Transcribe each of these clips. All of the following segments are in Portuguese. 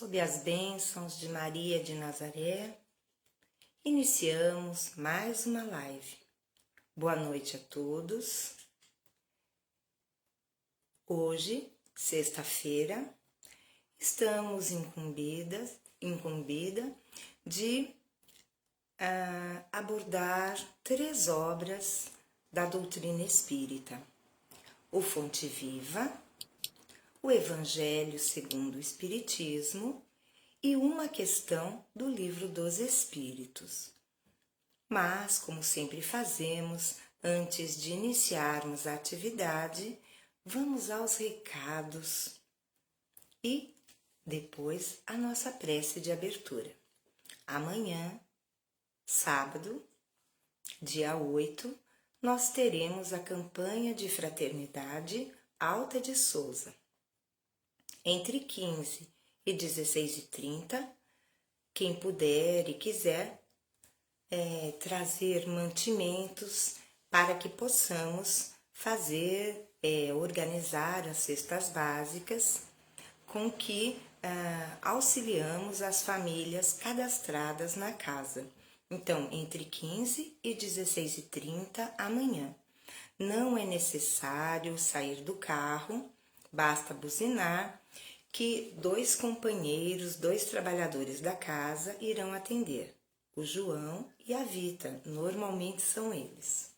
Sob as bênçãos de Maria de Nazaré, iniciamos mais uma live. Boa noite a todos. Hoje, sexta-feira, estamos incumbida de abordar 3 obras da doutrina espírita: o Fonte Viva, o Evangelho segundo o Espiritismo e uma questão do Livro dos Espíritos. Mas, como sempre fazemos, antes de iniciarmos a atividade, vamos aos recados e depois a nossa prece de abertura. Amanhã, sábado, dia 8, nós teremos a campanha de fraternidade Alta de Souza. Entre 15 e 16h30, quem puder e quiser trazer mantimentos para que possamos organizar as cestas básicas com que auxiliamos as famílias cadastradas na casa. Então, entre 15 e 16h30 amanhã. Não é necessário sair do carro, basta buzinar que 2 companheiros, 2 trabalhadores da casa irão atender. O João e a Vita, normalmente são eles.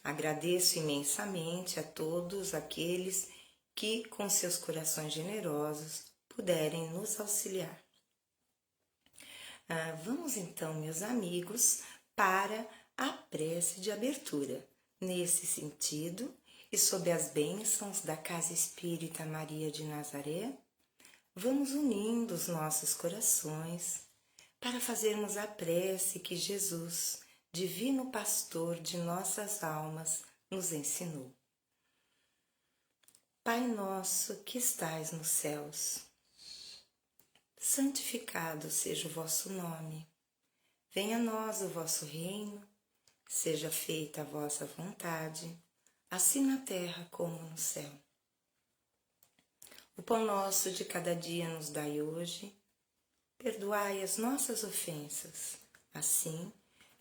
Agradeço imensamente a todos aqueles que, com seus corações generosos, puderem nos auxiliar. Vamos então, meus amigos, para a prece de abertura. Nesse sentido, e sob as bênçãos da Casa Espírita Maria de Nazaré, vamos unindo os nossos corações para fazermos a prece que Jesus, Divino Pastor de nossas almas, nos ensinou. Pai nosso que estais nos céus, santificado seja o vosso nome. Venha a nós o vosso reino, seja feita a vossa vontade, assim na terra como no céu. O pão nosso de cada dia nos dai hoje. Perdoai as nossas ofensas, assim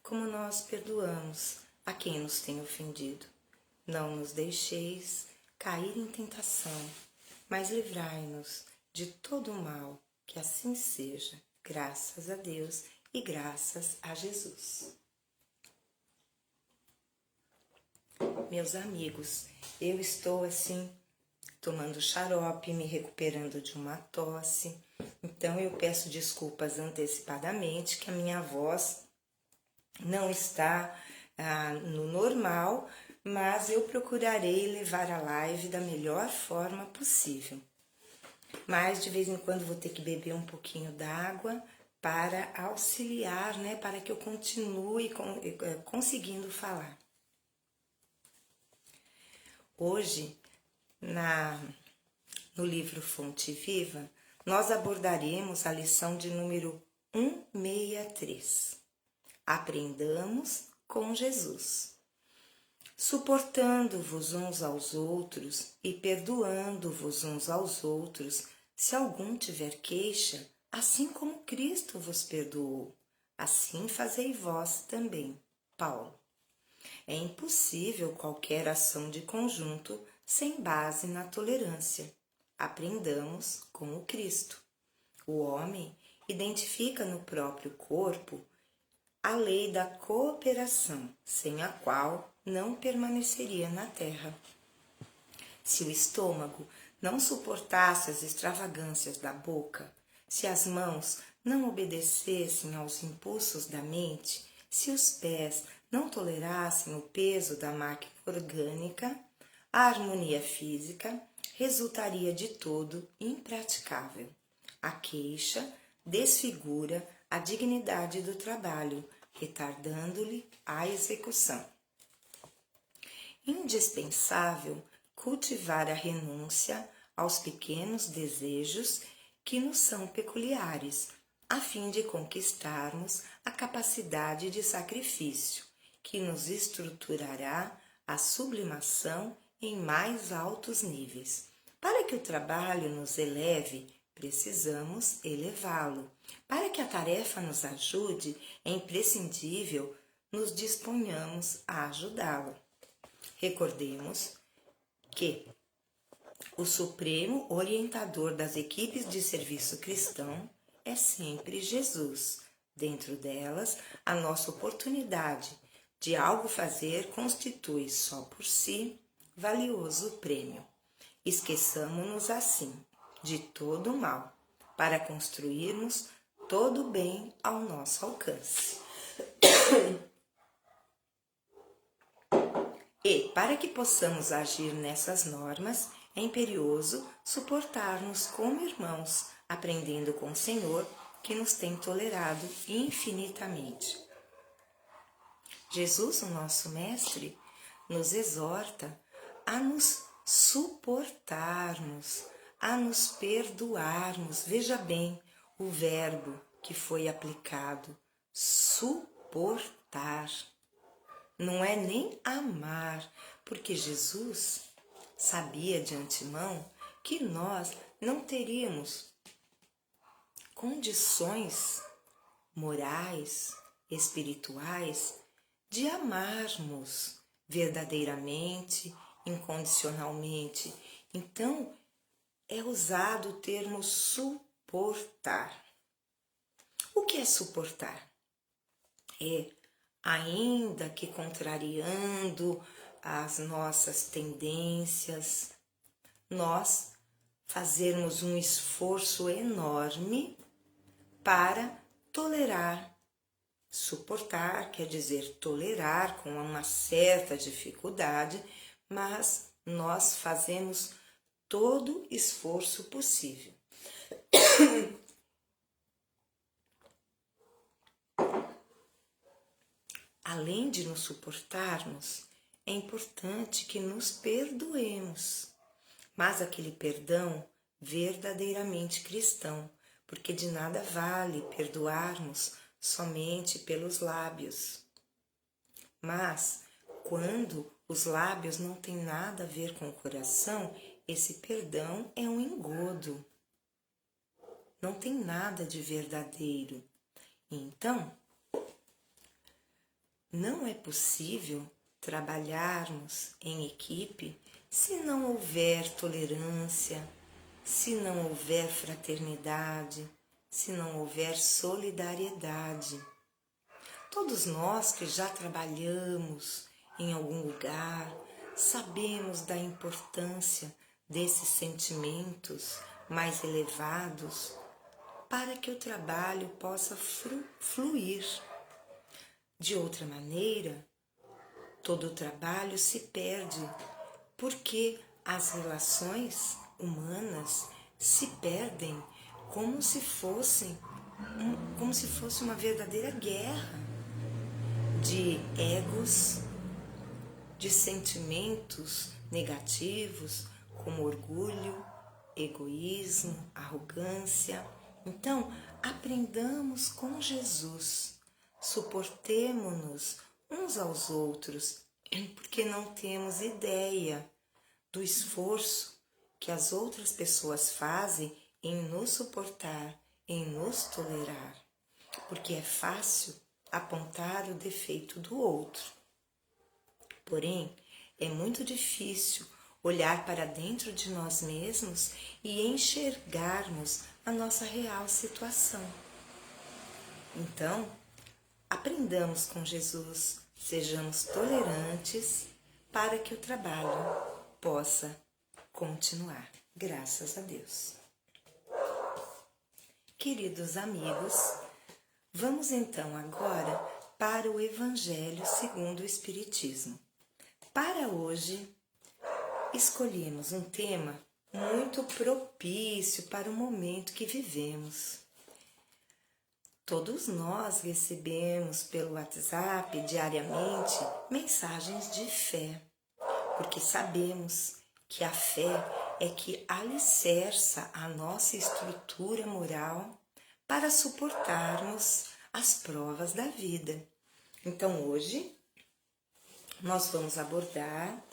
como nós perdoamos a quem nos tem ofendido. Não nos deixeis cair em tentação, mas livrai-nos de todo o mal, que assim seja, graças a Deus e graças a Jesus. Meus amigos, eu estou tomando xarope, me recuperando de uma tosse, então eu peço desculpas antecipadamente que a minha voz não está no normal, mas eu procurarei levar a live da melhor forma possível. Mas de vez em quando vou ter que beber um pouquinho d'água para auxiliar, para que eu continue conseguindo falar. Hoje, no livro Fonte Viva, nós abordaremos a lição de número 163. Aprendamos com Jesus. Suportando-vos uns aos outros e perdoando-vos uns aos outros, se algum tiver queixa, assim como Cristo vos perdoou, assim fazei vós também. Paulo. É impossível qualquer ação de conjunto sem base na tolerância. Aprendamos com o Cristo. O homem identifica no próprio corpo a lei da cooperação, sem a qual não permaneceria na terra. Se o estômago não suportasse as extravagâncias da boca, se as mãos não obedecessem aos impulsos da mente, se os pés não tolerassem o peso da máquina orgânica, a harmonia física resultaria de todo impraticável. A queixa desfigura a dignidade do trabalho, retardando-lhe a execução. Indispensável cultivar a renúncia aos pequenos desejos que nos são peculiares, a fim de conquistarmos a capacidade de sacrifício, que nos estruturará a sublimação em mais altos níveis. Para que o trabalho nos eleve, precisamos elevá-lo. Para que a tarefa nos ajude, é imprescindível nos disponhamos a ajudá-lo. Recordemos que o supremo orientador das equipes de serviço cristão é sempre Jesus. Dentro delas, a nossa oportunidade de algo fazer constitui só por si valioso prêmio. Esqueçamo-nos assim de todo o mal, para construirmos todo o bem ao nosso alcance. E, para que possamos agir nessas normas, é imperioso suportar-nos como irmãos, aprendendo com o Senhor, que nos tem tolerado infinitamente. Jesus, o nosso Mestre, nos exorta a nos suportarmos, a nos perdoarmos. Veja bem o verbo que foi aplicado, suportar. Não é nem amar, porque Jesus sabia de antemão que nós não teríamos condições morais, espirituais, de amarmos verdadeiramente, incondicionalmente. Então, é usado o termo suportar. O que é suportar? É, ainda que contrariando as nossas tendências, nós fazermos um esforço enorme para tolerar. Suportar quer dizer tolerar com uma certa dificuldade, mas nós fazemos todo esforço possível. Além de nos suportarmos, é importante que nos perdoemos, mas aquele perdão verdadeiramente cristão, porque de nada vale perdoarmos somente pelos lábios. Mas, quando os lábios não têm nada a ver com o coração, esse perdão é um engodo. Não tem nada de verdadeiro. Então, não é possível trabalharmos em equipe se não houver tolerância, se não houver fraternidade, se não houver solidariedade. Todos nós que já trabalhamos em algum lugar, sabemos da importância desses sentimentos mais elevados para que o trabalho possa fluir. De outra maneira, todo o trabalho se perde, porque as relações humanas se perdem como se fosse uma verdadeira guerra de egos, de sentimentos negativos, como orgulho, egoísmo, arrogância. Então, aprendamos com Jesus, suportemo-nos uns aos outros, porque não temos ideia do esforço que as outras pessoas fazem em nos suportar, em nos tolerar, porque é fácil apontar o defeito do outro. Porém, é muito difícil olhar para dentro de nós mesmos e enxergarmos a nossa real situação. Então, aprendamos com Jesus, sejamos tolerantes para que o trabalho possa continuar. Graças a Deus. Queridos amigos, vamos então agora para o Evangelho segundo o Espiritismo. Para hoje, escolhemos um tema muito propício para o momento que vivemos. Todos nós recebemos pelo WhatsApp diariamente mensagens de fé, porque sabemos que a fé é que alicerça a nossa estrutura moral para suportarmos as provas da vida. Então, hoje, nós vamos abordar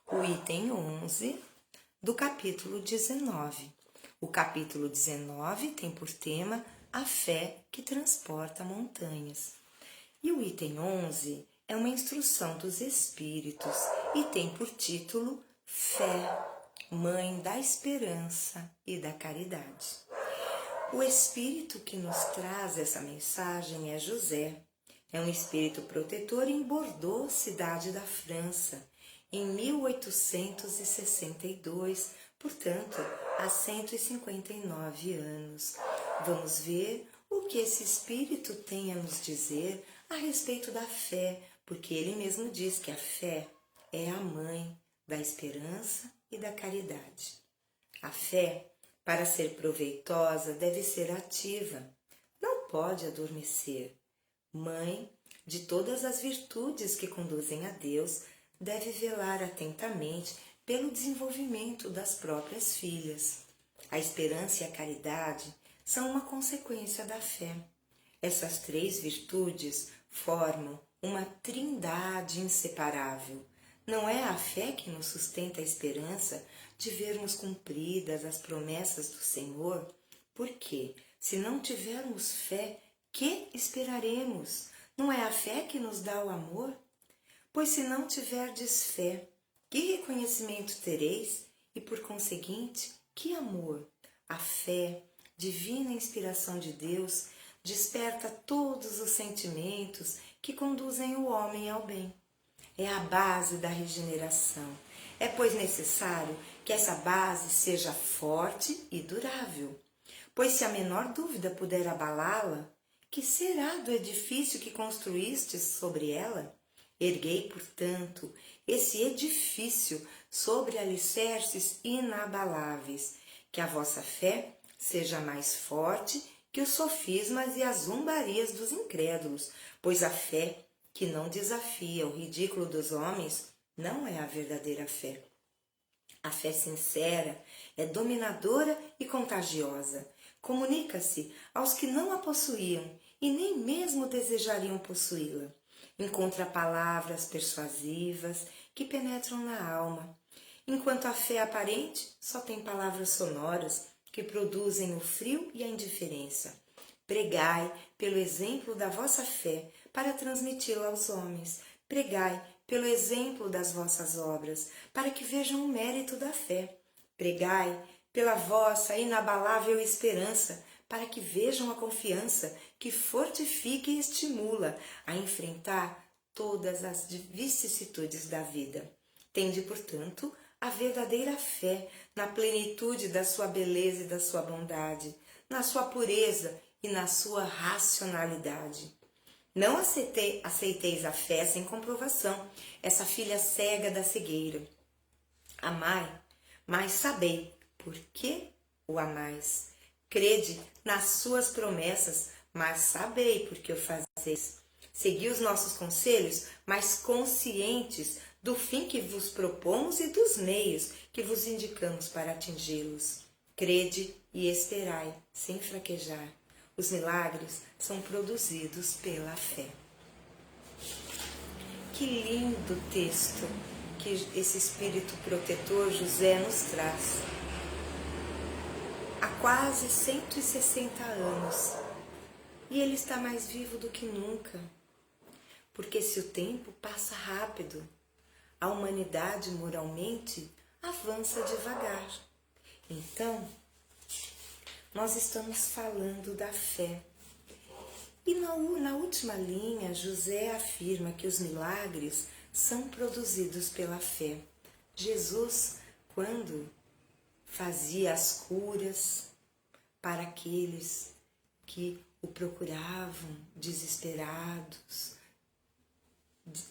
o item 11 do capítulo 19, O capítulo 19 tem por tema a fé que transporta montanhas. E o item 11 é uma instrução dos Espíritos e tem por título Fé, Mãe da Esperança e da Caridade. O Espírito que nos traz essa mensagem é José. É um espírito protetor em Bordeaux, cidade da França, em 1862, portanto, há 159 anos. Vamos ver o que esse espírito tem a nos dizer a respeito da fé, porque ele mesmo diz que a fé é a mãe da esperança e da caridade. A fé, para ser proveitosa, deve ser ativa, não pode adormecer. Mãe de todas as virtudes que conduzem a Deus, deve velar atentamente pelo desenvolvimento das próprias filhas. A esperança e a caridade são uma consequência da fé. Essas três virtudes formam uma trindade inseparável. Não é a fé que nos sustenta a esperança de vermos cumpridas as promessas do Senhor? Porque, se não tivermos fé, que esperaremos? Não é a fé que nos dá o amor? Pois se não tiverdes fé, que reconhecimento tereis? E por conseguinte, que amor? A fé, divina inspiração de Deus, desperta todos os sentimentos que conduzem o homem ao bem. É a base da regeneração. É, pois, necessário que essa base seja forte e durável. Pois se a menor dúvida puder abalá-la, que será do edifício que construístes sobre ela? Erguei, portanto, esse edifício sobre alicerces inabaláveis, que a vossa fé seja mais forte que os sofismas e as zombarias dos incrédulos, pois a fé que não desafia o ridículo dos homens não é a verdadeira fé. A fé sincera é dominadora e contagiosa. Comunica-se aos que não a possuíam e nem mesmo desejariam possuí-la. Encontra palavras persuasivas que penetram na alma, enquanto a fé aparente só tem palavras sonoras que produzem o frio e a indiferença. Pregai pelo exemplo da vossa fé para transmiti-la aos homens. Pregai pelo exemplo das vossas obras, para que vejam o mérito da fé. Pregai pela vossa inabalável esperança, para que vejam a confiança que fortifica e estimula a enfrentar todas as vicissitudes da vida. Tende, portanto, a verdadeira fé na plenitude da sua beleza e da sua bondade, na sua pureza e na sua racionalidade. Não aceiteis a fé sem comprovação, essa filha cega da cegueira. Amai, mas sabei por que o amais. Crede nas suas promessas, mas sabei por que o fazeis. Segui os nossos conselhos, mas conscientes do fim que vos propomos e dos meios que vos indicamos para atingi-los. Crede e esperai, sem fraquejar. Os milagres são produzidos pela fé. Que lindo texto que esse espírito protetor José nos traz. Há quase 160 anos, e ele está mais vivo do que nunca, porque se o tempo passa rápido, a humanidade moralmente avança devagar. Então, nós estamos falando da fé. E na última linha, José afirma que os milagres são produzidos pela fé. Jesus, quando fazia as curas para aqueles que o procuravam desesperados,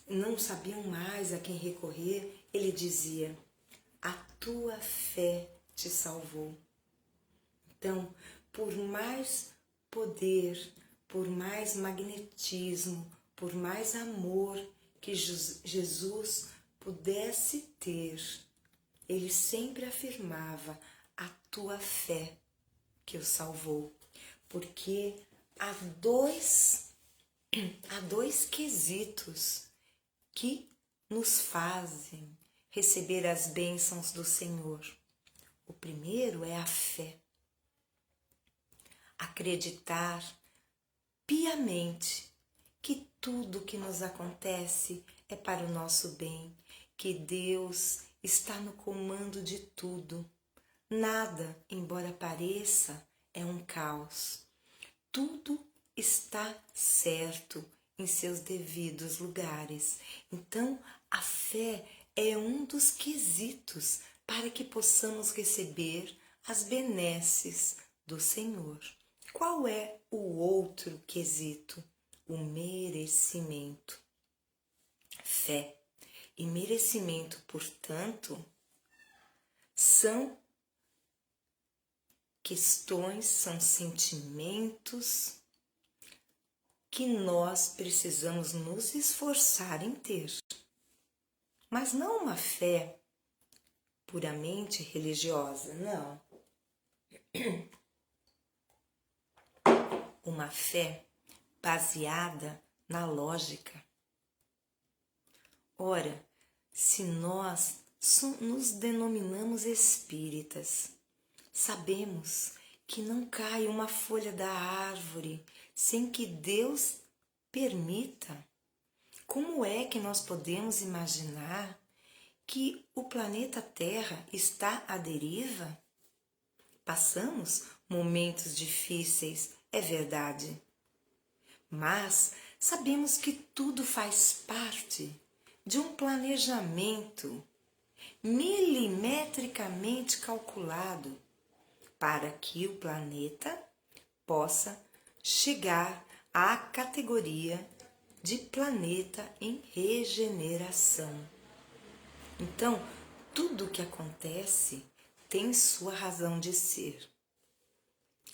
não sabiam mais a quem recorrer, ele dizia: a tua fé te salvou. Então, por mais poder, por mais magnetismo, por mais amor que Jesus pudesse ter, ele sempre afirmava: a tua fé que o salvou. Porque há dois quesitos que nos fazem receber as bênçãos do Senhor. O primeiro é a fé. acreditar piamente que tudo que nos acontece é para o nosso bem, que Deus está no comando de tudo. Nada, embora pareça, é um caos. Tudo está certo em seus devidos lugares. Então, a fé é um dos quesitos para que possamos receber as benesses do Senhor. Qual é o outro quesito? O merecimento. Fé e merecimento, portanto, são questões, são sentimentos que nós precisamos nos esforçar em ter. Mas não uma fé puramente religiosa, não. Uma fé baseada na lógica. Ora, se nós nos denominamos espíritas, sabemos que não cai uma folha da árvore sem que Deus permita. Como é que nós podemos imaginar que o planeta Terra está à deriva? Passamos momentos difíceis, é verdade, mas sabemos que tudo faz parte de um planejamento milimetricamente calculado para que o planeta possa chegar à categoria de planeta em regeneração. Então, tudo o que acontece tem sua razão de ser.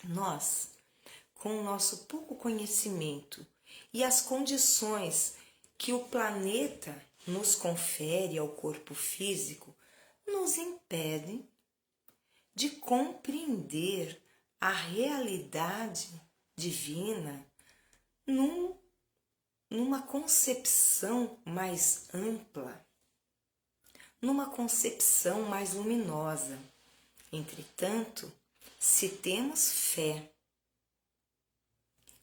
Nós, com o nosso pouco conhecimento e as condições que o planeta nos confere ao corpo físico, nos impedem de compreender a realidade divina numa concepção mais ampla, numa concepção mais luminosa. Entretanto, se temos fé,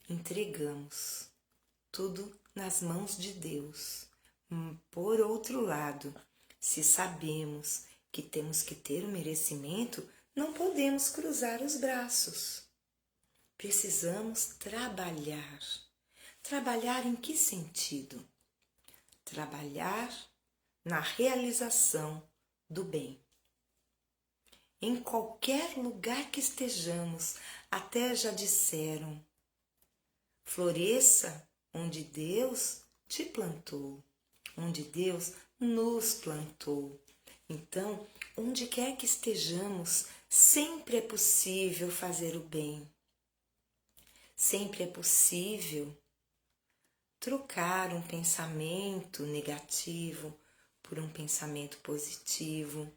entregamos tudo nas mãos de Deus. Por outro lado, se sabemos que temos que ter o merecimento, não podemos cruzar os braços. Precisamos trabalhar. Trabalhar em que sentido? Trabalhar na realização do bem. Em qualquer lugar que estejamos, até já disseram, floresça onde Deus te plantou, onde Deus nos plantou. Então, onde quer que estejamos, sempre é possível fazer o bem. Sempre é possível trocar um pensamento negativo por um pensamento positivo,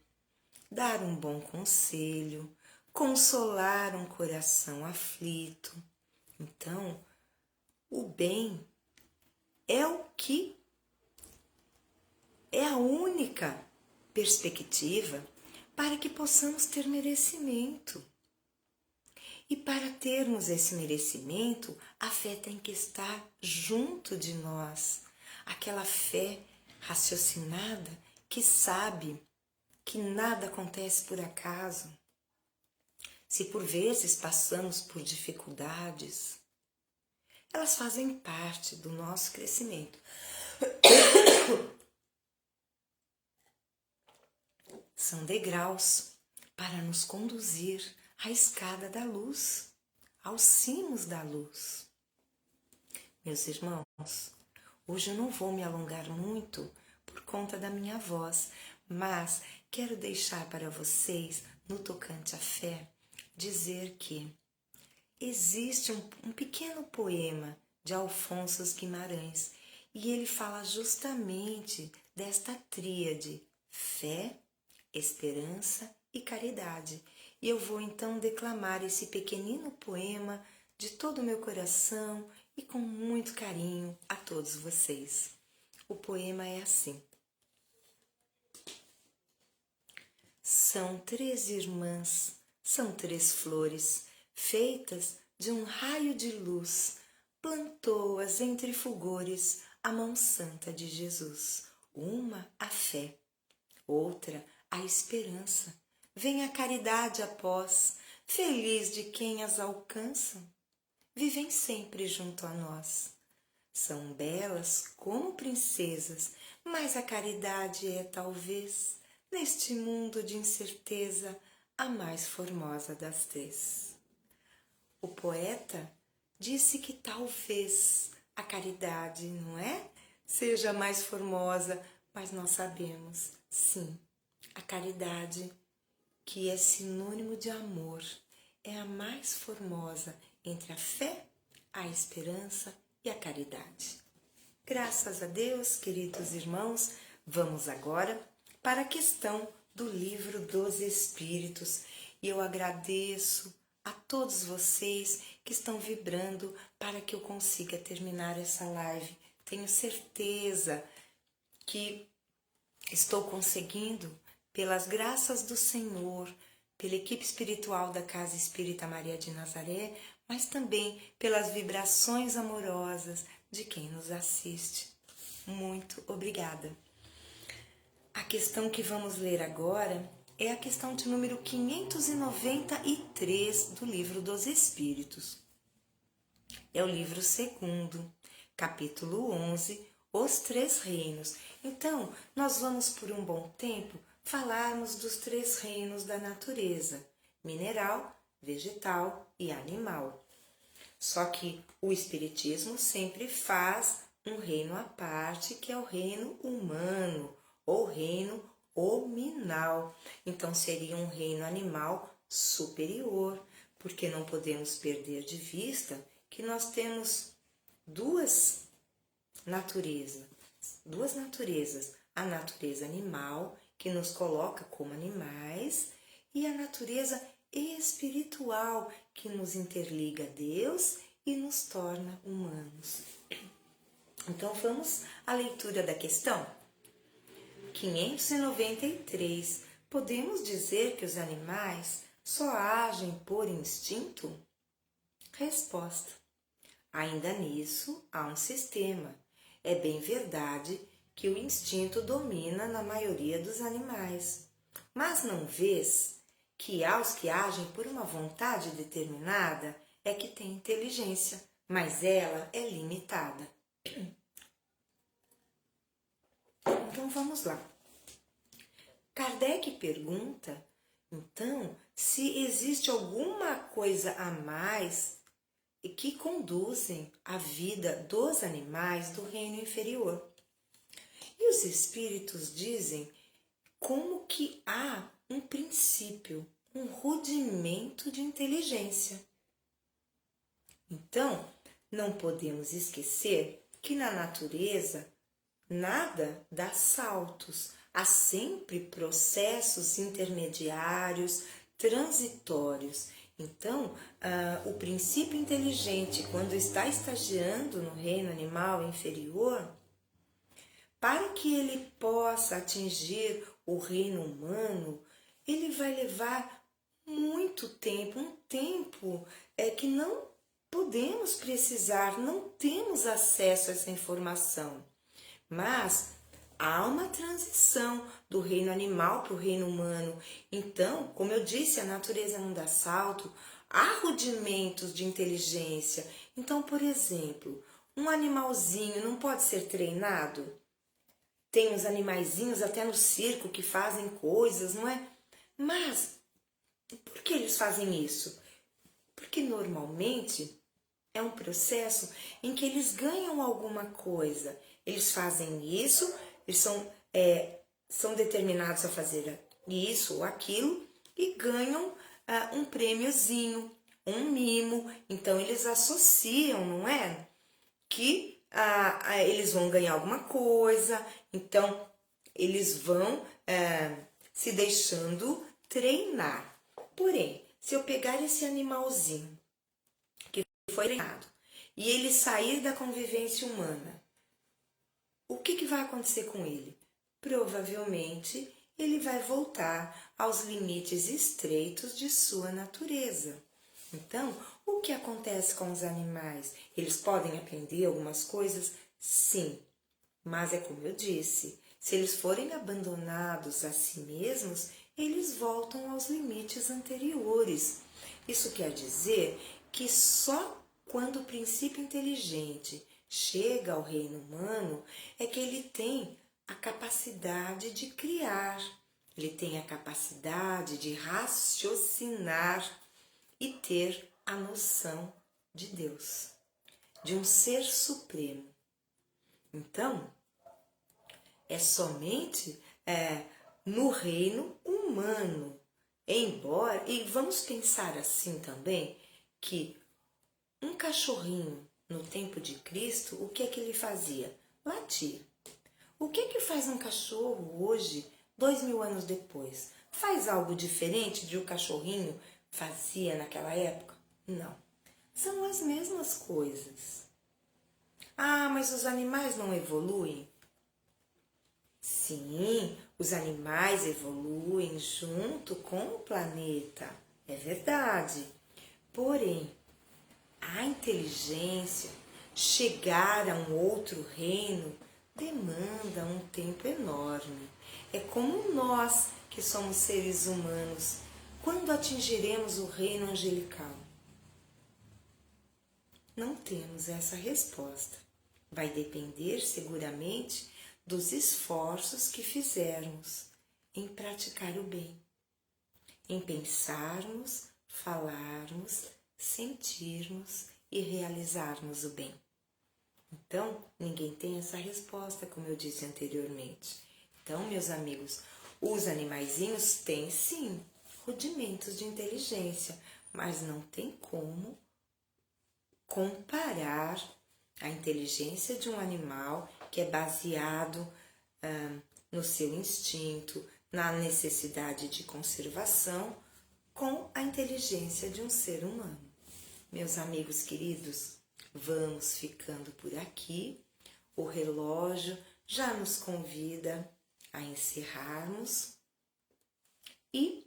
dar um bom conselho, consolar um coração aflito. Então, o bem é o que é a única perspectiva para que possamos ter merecimento. E para termos esse merecimento, a fé tem que estar junto de nós. Aquela fé raciocinada que sabe que nada acontece por acaso. Se por vezes passamos por dificuldades, elas fazem parte do nosso crescimento. São degraus para nos conduzir à escada da luz, aos cimos da luz. Meus irmãos, hoje eu não vou me alongar muito por conta da minha voz, mas quero deixar para vocês, no tocante à fé, dizer que existe um pequeno poema de Alfonso Guimarães e ele fala justamente desta tríade: fé, esperança e caridade. E eu vou então declamar esse pequenino poema de todo o meu coração e com muito carinho a todos vocês. O poema é assim: são três irmãs, são três flores, feitas de um raio de luz, plantou-as entre fulgores a mão santa de Jesus. Uma, a fé, outra, a esperança. Vem a caridade após, feliz de quem as alcança. Vivem sempre junto a nós. São belas como princesas, mas a caridade é, talvez, neste mundo de incerteza, a mais formosa das três. O poeta disse que talvez a caridade, não é? Seja a mais formosa, mas nós sabemos, sim, a caridade, que é sinônimo de amor, é a mais formosa entre a fé, a esperança e a caridade. Graças a Deus, queridos irmãos, vamos agora para a questão do Livro dos Espíritos. E eu agradeço a todos vocês que estão vibrando para que eu consiga terminar essa live. Tenho certeza que estou conseguindo, pelas graças do Senhor, pela equipe espiritual da Casa Espírita Maria de Nazaré, mas também pelas vibrações amorosas de quem nos assiste. Muito obrigada. A questão que vamos ler agora é a questão de número 593 do Livro dos Espíritos. É o livro 2º, capítulo 11, Os Três Reinos. Então, nós vamos por um bom tempo falarmos dos três reinos da natureza: mineral, vegetal e animal. Só que o Espiritismo sempre faz um reino à parte, que é o reino humano, ou reino hominal. Então, seria um reino animal superior, porque não podemos perder de vista que nós temos duas naturezas. A natureza animal, que nos coloca como animais, e a natureza espiritual, que nos interliga a Deus e nos torna humanos. Então, vamos à leitura da questão. 593. Podemos dizer que os animais só agem por instinto? Resposta. Ainda nisso há um sistema. É bem verdade que o instinto domina na maioria dos animais. Mas não vês que há os que agem por uma vontade determinada é que têm inteligência, mas ela é limitada. Então vamos lá. Kardec pergunta, então, se existe alguma coisa a mais que conduzem a vida dos animais do reino inferior. E os espíritos dizem como que há um princípio, um rudimento de inteligência. Então, não podemos esquecer que na natureza nada dá saltos, há sempre processos intermediários, transitórios. Então, o princípio inteligente, quando está estagiando no reino animal inferior, para que ele possa atingir o reino humano, ele vai levar muito tempo, um tempo que não podemos precisar, não temos acesso a essa informação. Mas há uma transição do reino animal para o reino humano. Então, como eu disse, a natureza não dá salto, há rudimentos de inteligência. Então, por exemplo, um animalzinho não pode ser treinado? Tem uns animaizinhos até no circo que fazem coisas, não é? Mas, por que eles fazem isso? Porque normalmente é um processo em que eles ganham alguma coisa. Eles fazem isso, eles são determinados a fazer isso ou aquilo e ganham um prêmiozinho, um mimo. Então, eles associam, não é? Que eles vão ganhar alguma coisa. Então, eles vão se deixando treinar. Porém, se eu pegar esse animalzinho que foi treinado e ele sair da convivência humana, o que vai acontecer com ele? Provavelmente, ele vai voltar aos limites estreitos de sua natureza. Então, o que acontece com os animais? Eles podem aprender algumas coisas? Sim, mas é como eu disse, se eles forem abandonados a si mesmos, eles voltam aos limites anteriores. Isso quer dizer que só quando o princípio inteligente chega ao reino humano é que ele tem a capacidade de criar, ele tem a capacidade de raciocinar e ter a noção de Deus, de um ser supremo. Então, é somente no reino humano, embora, e vamos pensar assim também, que um cachorrinho no tempo de Cristo, o que é que ele fazia? Latir. O que é que faz um cachorro hoje, 2000 anos depois? Faz algo diferente de o cachorrinho fazia naquela época? Não. São as mesmas coisas. Ah, mas os animais não evoluem? Sim, os animais evoluem junto com o planeta. É verdade. Porém, a inteligência, chegar a um outro reino, demanda um tempo enorme. É como nós, que somos seres humanos, quando atingiremos o reino angelical? Não temos essa resposta. Vai depender seguramente dos esforços que fizermos em praticar o bem, em pensarmos, falarmos, sentirmos e realizarmos o bem. Então, ninguém tem essa resposta, como eu disse anteriormente. Então, meus amigos, os animaizinhos têm sim rudimentos de inteligência, mas não tem como comparar a inteligência de um animal que é baseado no seu instinto, na necessidade de conservação, com a inteligência de um ser humano. Meus amigos queridos, vamos ficando por aqui. O relógio já nos convida a encerrarmos e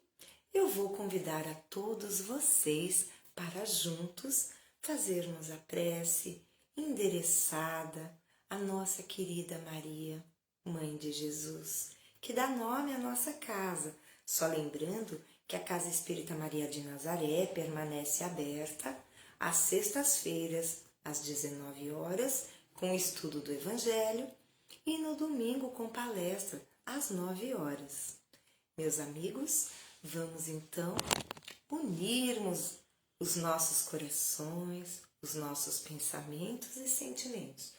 eu vou convidar a todos vocês para juntos fazermos a prece endereçada à nossa querida Maria, Mãe de Jesus, que dá nome à nossa casa. Só lembrando que a Casa Espírita Maria de Nazaré permanece aberta às sextas-feiras, às 19 horas, com o estudo do Evangelho, e no domingo com palestra, às 9 horas. Meus amigos, vamos então unirmos os nossos corações, os nossos pensamentos e sentimentos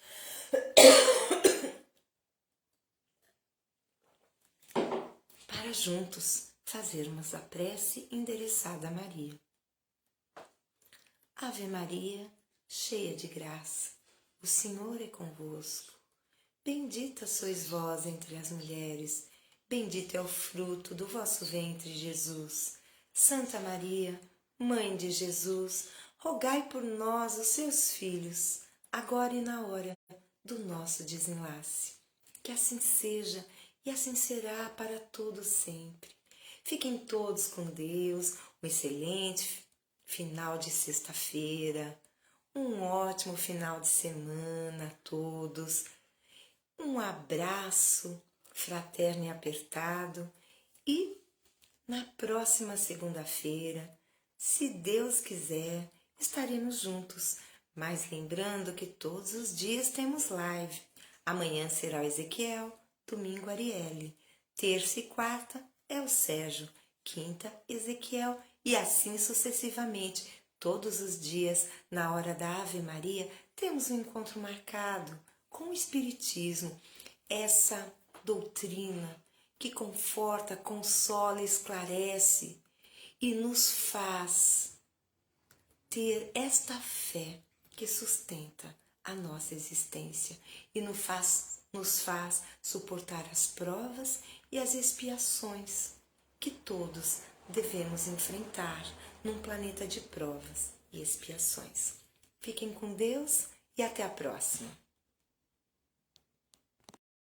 para juntos fazermos a prece endereçada a Maria. Ave Maria, cheia de graça, o Senhor é convosco. Bendita sois vós entre as mulheres, bendito é o fruto do vosso ventre, Jesus. Santa Maria, Mãe de Jesus, rogai por nós, os seus filhos, agora e na hora do nosso desenlace. Que assim seja e assim será para todo sempre. Fiquem todos com Deus, um excelente final de sexta-feira, um ótimo final de semana a todos, um abraço fraterno e apertado e na próxima segunda-feira, se Deus quiser, estaremos juntos. Mas lembrando que todos os dias temos live. Amanhã será o Ezequiel, domingo Arielle, terça e quarta é o Sérgio, quinta Ezequiel e assim sucessivamente. Todos os dias, na hora da Ave Maria, temos um encontro marcado com o Espiritismo, essa doutrina que conforta, consola, esclarece e nos faz ter esta fé que sustenta a nossa existência e nos faz suportar as provas e as expiações que todos devemos enfrentar num planeta de provas e expiações. Fiquem com Deus e até a próxima.